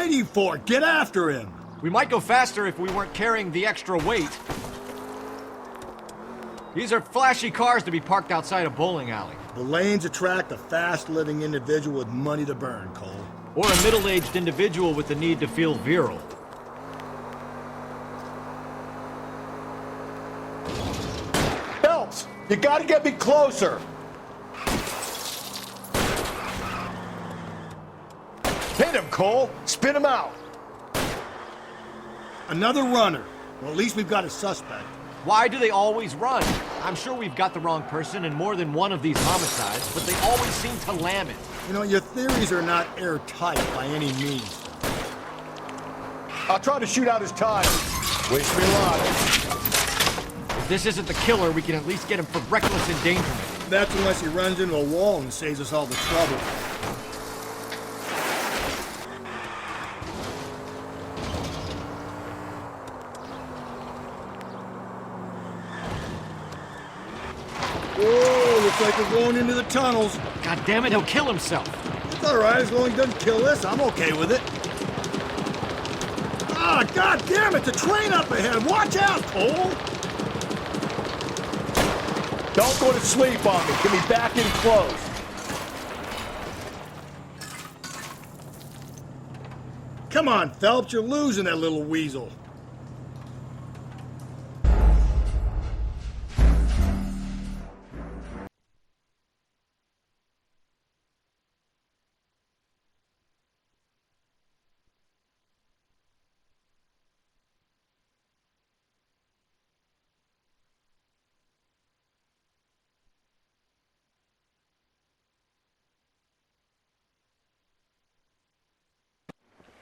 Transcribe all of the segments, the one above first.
waiting for? Get after him! We might go faster if we weren't carrying the extra weight. These are flashy cars to be parked outside a bowling alley. The lanes attract a fast-living individual with money to burn, Cole. Or a middle-aged individual with the need to feel virile. Phelps, you gotta get me closer. Hit him, Cole. Spin him out. Another runner. Well, at least we've got a suspect. Why do they always run? I'm sure we've got the wrong person in more than one of these homicides, but they always seem to lam it. You know, your theories are not airtight by any means. I'll try to shoot out his tires. Wish me luck. If this isn't the killer, we can at least get him for reckless endangerment. That's unless he runs into a wall and saves us all the trouble. Whoa, looks like we're going into the tunnels. God damn it, he'll kill himself. It's all right, as long as he doesn't kill us, I'm okay with it. Ah, god damn it, the train up ahead. Watch out, Cole. Don't go to sleep on me. Get me back in close. Come on, Phelps, you're losing that little weasel.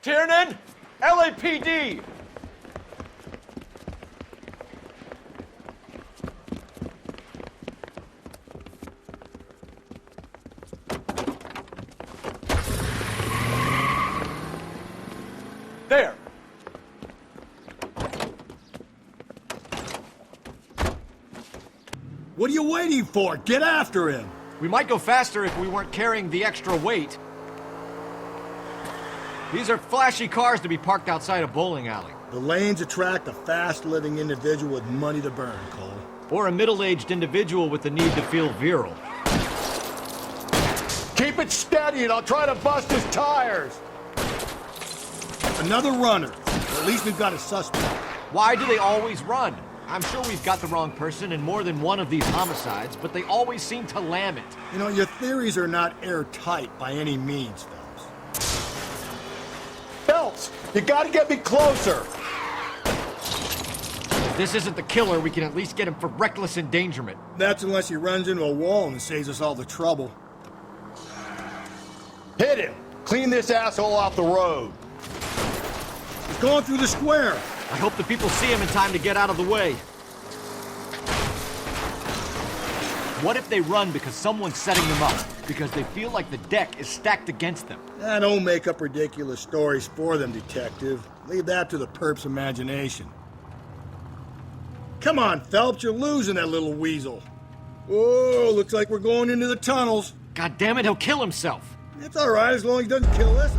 Tiernan! LAPD! There! What are you waiting for? Get after him! We might go faster if we weren't carrying the extra weight. These are flashy cars to be parked outside a bowling alley. The lanes attract a fast-living individual with money to burn, Cole. Or a middle-aged individual with the need to feel virile. Keep it steady and I'll try to bust his tires. Another runner. At least we've got a suspect. Why do they always run? I'm sure we've got the wrong person in more than one of these homicides, but they always seem to lam it. You know, your theories are not airtight by any means, Phelps. Phelps, you gotta get me closer. If this isn't the killer, we can at least get him for reckless endangerment. That's unless he runs into a wall and saves us all the trouble. Hit him. Clean this asshole off the road. He's going through the square. I hope the people see him in time to get out of the way. What if they run because someone's setting them up? Because they feel like the deck is stacked against them? Don't make up ridiculous stories for them, detective. Leave that to the perp's imagination. Come on, Phelps, you're losing that little weasel. Whoa, looks like we're going into the tunnels. God damn it, he'll kill himself. It's all right, as long as he doesn't kill us.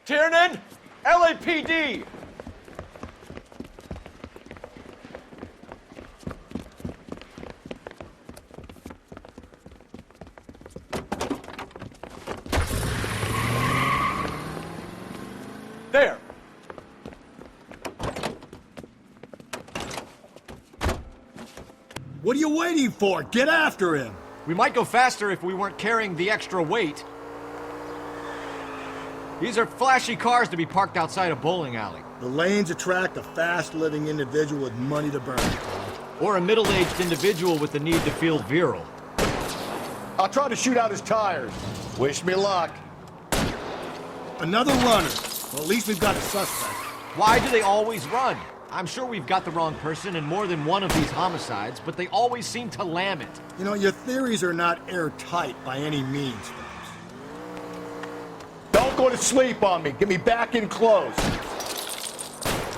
Tiernan! LAPD! There! What are you waiting for? Get after him! We might go faster if we weren't carrying the extra weight. These are flashy cars to be parked outside a bowling alley. The lanes attract a fast-living individual with money to burn. Or a middle-aged individual with the need to feel virile. I'll try to shoot out his tires. Wish me luck. Another runner. Well, at least we've got a suspect. Why do they always run? I'm sure we've got the wrong person in more than one of these homicides, but they always seem to lam it. You know, your theories are not airtight by any means, Phelps. Don't go to sleep on me. Get me back in close.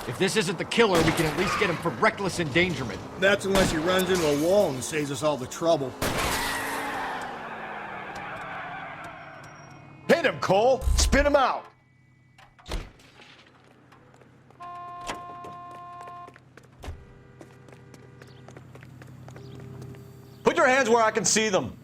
If this isn't the killer, we can at least get him for reckless endangerment. That's unless he runs into a wall and saves us all the trouble. Hit him, Cole. Spin him out. Put your hands where I can see them.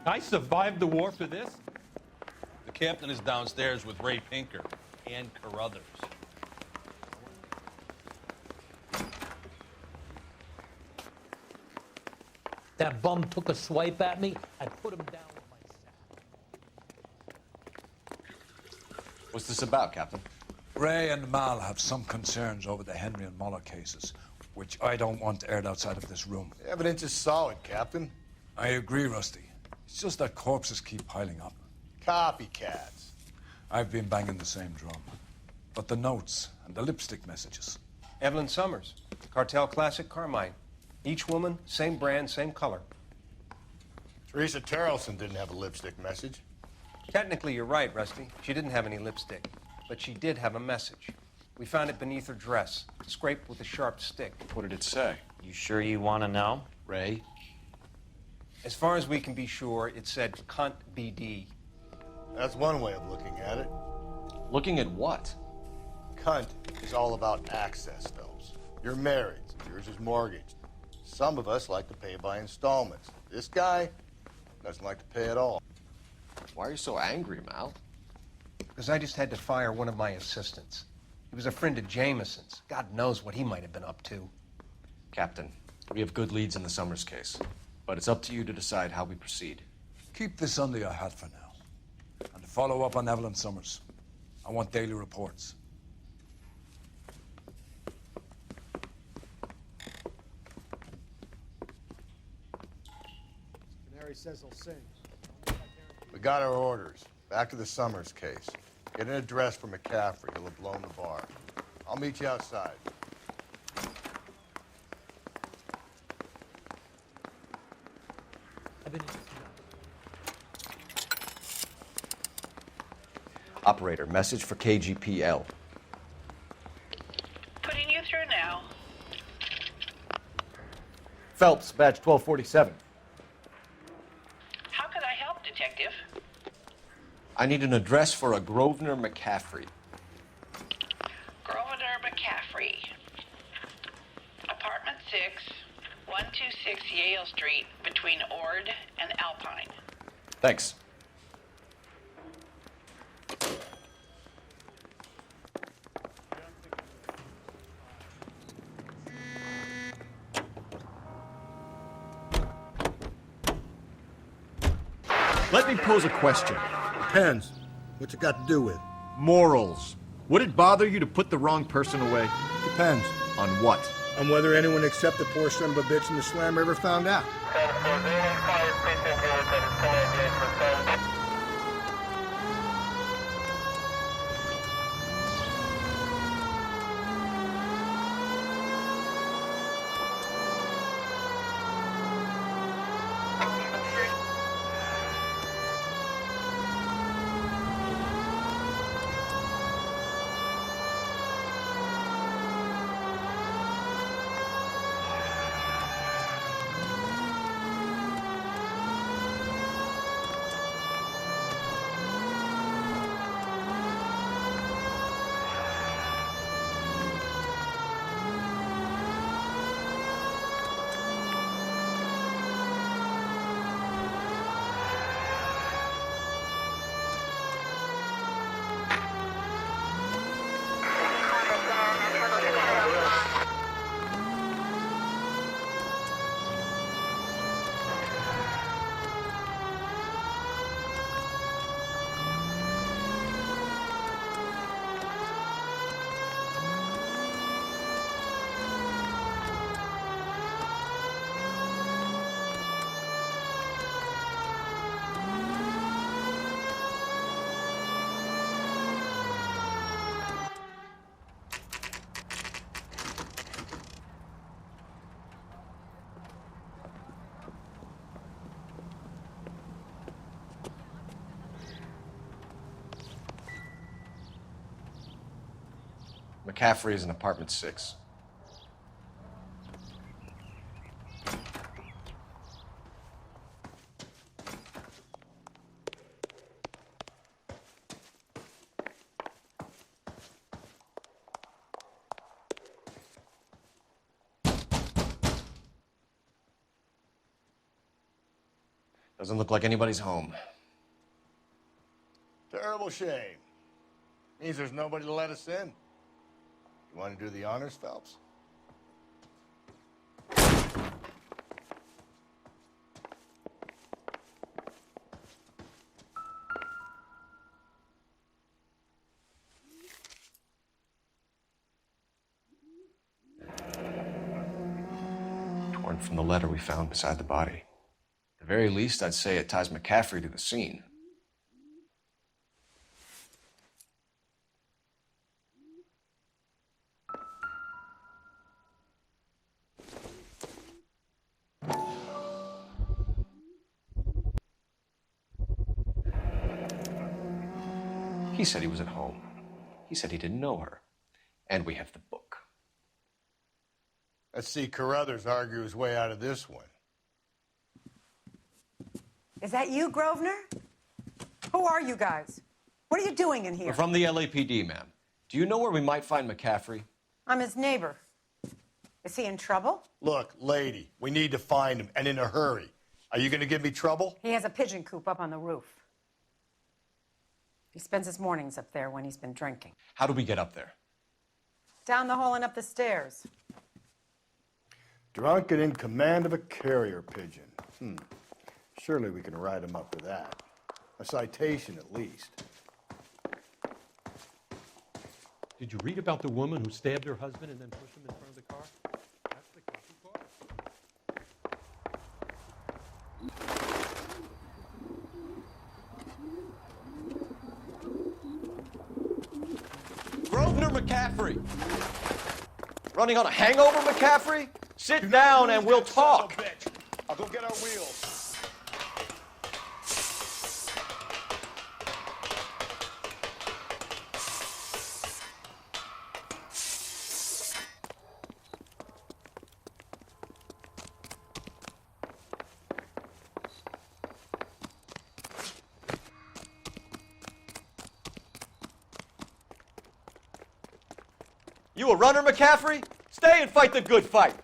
I survived the war for this? The captain is downstairs with Ray Pinker and Carruthers. That bum took a swipe at me. I put him down with my sack. What's this about, Captain? Ray and Mal have some concerns over the Henry and Muller cases, which I don't want aired outside of this room. The evidence is solid, Captain. I agree, Rusty. It's just that corpses keep piling up. Copycats. I've been banging the same drum. But the notes and the lipstick messages. Evelyn Summers, Cartel Classic Carmine. Each woman, same brand, same color. Teresa Terrelson didn't have a lipstick message. Technically, you're right, Rusty. She didn't have any lipstick, but she did have a message. We found it beneath her dress, scraped with a sharp stick. What did it say? You sure you want to know? Ray? As far as we can be sure, it said cunt BD. That's one way of looking at it. Looking at what? Cunt is all about access, Phelps. You're married. Yours is mortgaged. Some of us like to pay by installments. This guy doesn't like to pay at all. Why are you so angry, Mal? Because I just had to fire one of my assistants. He was a friend of Jameson's. God knows what he might have been up to. Captain, we have good leads in the Summers case, but it's up to you to decide how we proceed. Keep this under your hat for now. And to follow up on Evelyn Summers, I want daily reports. Canary says he'll sing. We got our orders. Back to the Summers case. Get an address for McCaffrey. He'll have blown the bar. I'll meet you outside. I've been Operator, message for KGPL. Putting you through now. Phelps, badge 1247. How could I help, Detective? I need an address for a Grosvenor McCaffrey. Grosvenor McCaffrey. Apartment 6, 126 Yale Street, between Ord and Alpine. Thanks. Let me pose a question. Depends. What's it got to do with? Morals. Would it bother you to put the wrong person away? Depends. On what? On whether anyone except the poor son of a bitch in the slammer ever found out. McCaffrey is in apartment 6. Doesn't look like anybody's home. Terrible shame. Means there's nobody to let us in. You want to do the honors, Phelps? Torn from the letter we found beside the body. At the very least, I'd say it ties McCaffrey to the scene. He said he was at home. He said he didn't know her. And we have the book. Let's see Carruthers argue his way out of this one. Is that you, Grosvenor? Who are you guys? What are you doing in here? We're from the LAPD, ma'am. Do you know where we might find McCaffrey? I'm his neighbor. Is he in trouble? Look, lady, we need to find him, and in a hurry. Are you going to give me trouble? He has a pigeon coop up on the roof. He spends his mornings up there when he's been drinking. How do we get up there? Down the hall and up the stairs. Drunk and in command of a carrier pigeon. Surely we can write him up for that. A citation, at least. Did you read about the woman who stabbed her husband and then pushed him in front of the car? That's the cop car. Grosvenor McCaffrey! Running on a hangover, McCaffrey? Sit down and we'll talk. I'll go get our wheels. You a runner, McCaffrey? Stay and fight the good fight.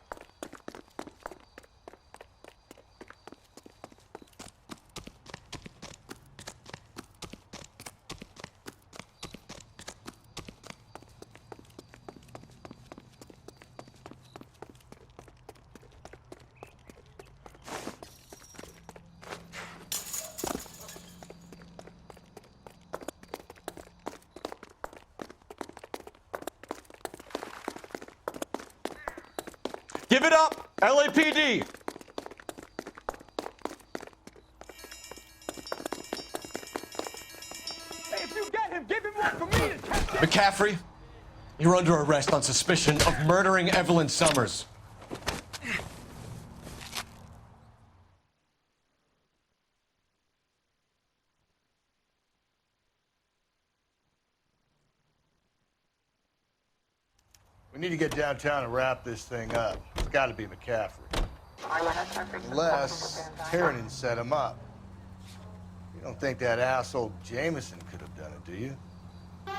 Give it up, LAPD! Hey, if you get him, give him one for me to catch him! McCaffrey, you're under arrest on suspicion of murdering Evelyn Summers. We need to get downtown and wrap this thing up. It's got to be McCaffrey. Unless Tiernan set him up. You don't think that asshole Jameson could have done it, do you? Well,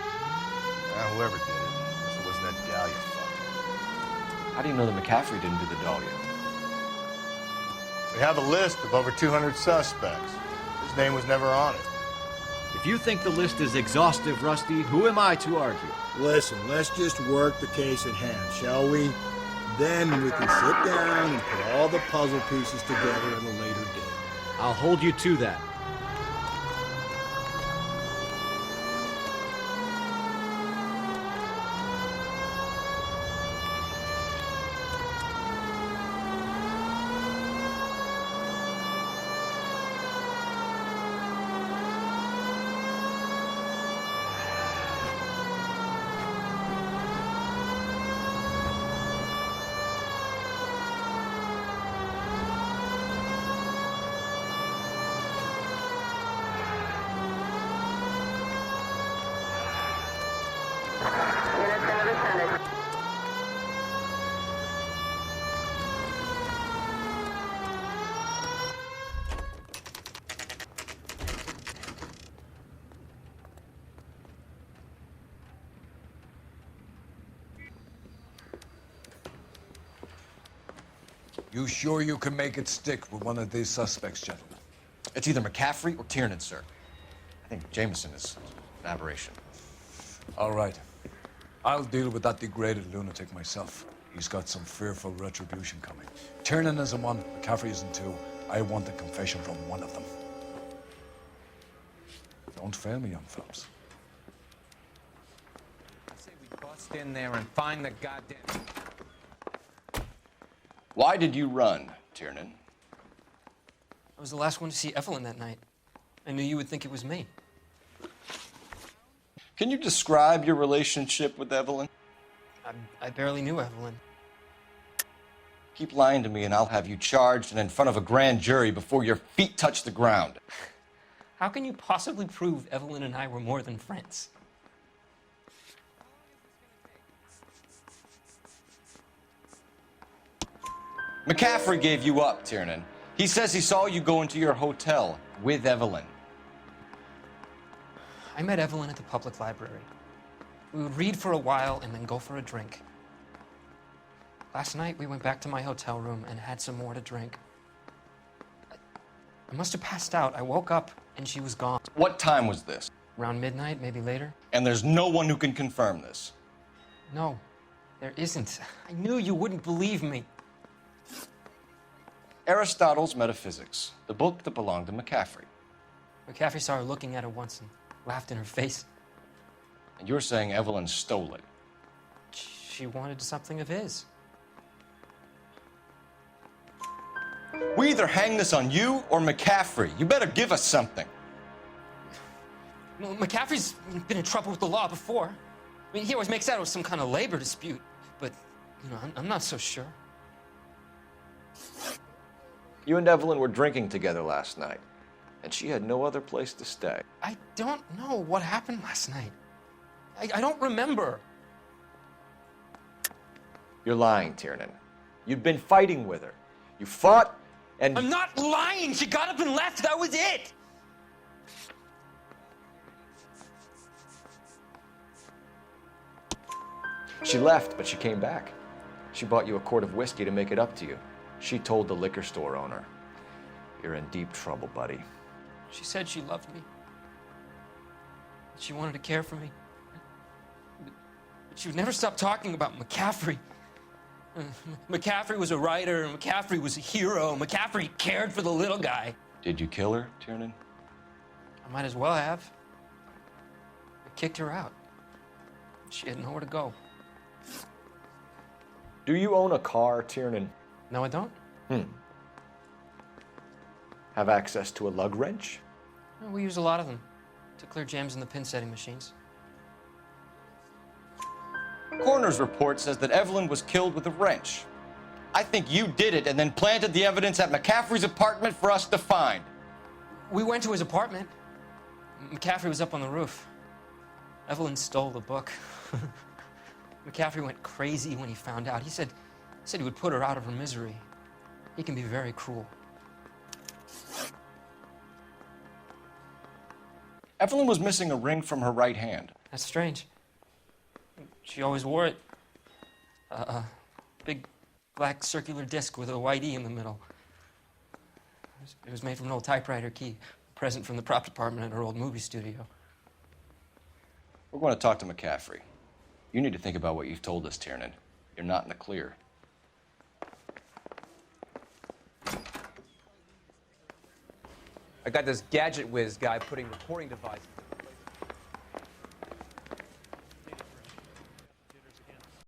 whoever did it. Unless it wasn't that Dahlia fucker. How do you know that McCaffrey didn't do the Dahlia? We have a list of over 200 suspects. His name was never on it. If you think the list is exhaustive, Rusty, who am I to argue? Listen, let's just work the case at hand, shall we? Then we can sit down and put all the puzzle pieces together at a later date. I'll hold you to that. You sure you can make it stick with one of these suspects, gentlemen? It's either McCaffrey or Tiernan, sir. I think Jameson is an aberration. All right. I'll deal with that degraded lunatic myself. He's got some fearful retribution coming. Tiernan isn't one, McCaffrey isn't two. I want a confession from one of them. Don't fail me, young fellas. I say we bust in there and find the goddamn... Why did you run, Tiernan? I was the last one to see Evelyn that night. I knew you would think it was me. Can you describe your relationship with Evelyn? I barely knew Evelyn. Keep lying to me and I'll have you charged and in front of a grand jury before your feet touch the ground. How can you possibly prove Evelyn and I were more than friends? McCaffrey gave you up, Tiernan. He says he saw you go into your hotel with Evelyn. I met Evelyn at the public library. We would read for a while and then go for a drink. Last night, we went back to my hotel room and had some more to drink. I must have passed out. I woke up and she was gone. What time was this? Around midnight, maybe later. And there's no one who can confirm this. No, there isn't. I knew you wouldn't believe me. Aristotle's Metaphysics, the book that belonged to McCaffrey. McCaffrey saw her looking at it once and laughed in her face. And you're saying Evelyn stole it. She wanted something of his. We either hang this on you or McCaffrey. You better give us something. Well, McCaffrey's been in trouble with the law before. I mean, he always makes out it was some kind of labor dispute, but, you know, I'm not so sure. You and Evelyn were drinking together last night, and she had no other place to stay. I don't know what happened last night. I don't remember. You're lying, Tiernan. You'd been fighting with her. You fought, and... I'm not lying! She got up and left, that was it! She left, but she came back. She bought you a quart of whiskey to make it up to you. She told the liquor store owner. You're in deep trouble, buddy. She said she loved me. She wanted to care for me. But she would never stop talking about McCaffrey. McCaffrey was a writer, and McCaffrey was a hero. McCaffrey cared for the little guy. Did you kill her, Tiernan? I might as well have. I kicked her out. She had nowhere to go. Do you own a car, Tiernan? No, I don't. Have access to a lug wrench? Well, we use a lot of them to clear jams in the pin setting machines. Coroner's report says that Evelyn was killed with a wrench. I think you did it and then planted the evidence at McCaffrey's apartment for us to find. We went to his apartment. McCaffrey was up on the roof. Evelyn stole the book. McCaffrey went crazy when he found out. He said he would put her out of her misery. He can be very cruel. Evelyn was missing a ring from her right hand. That's strange. She always wore it. A big black circular disc with a white E in the middle. It was made from an old typewriter key, a present from the prop department at her old movie studio. We're going to talk to McCaffrey. You need to think about what you've told us, Tiernan. You're not in the clear. I got this gadget whiz guy putting recording devices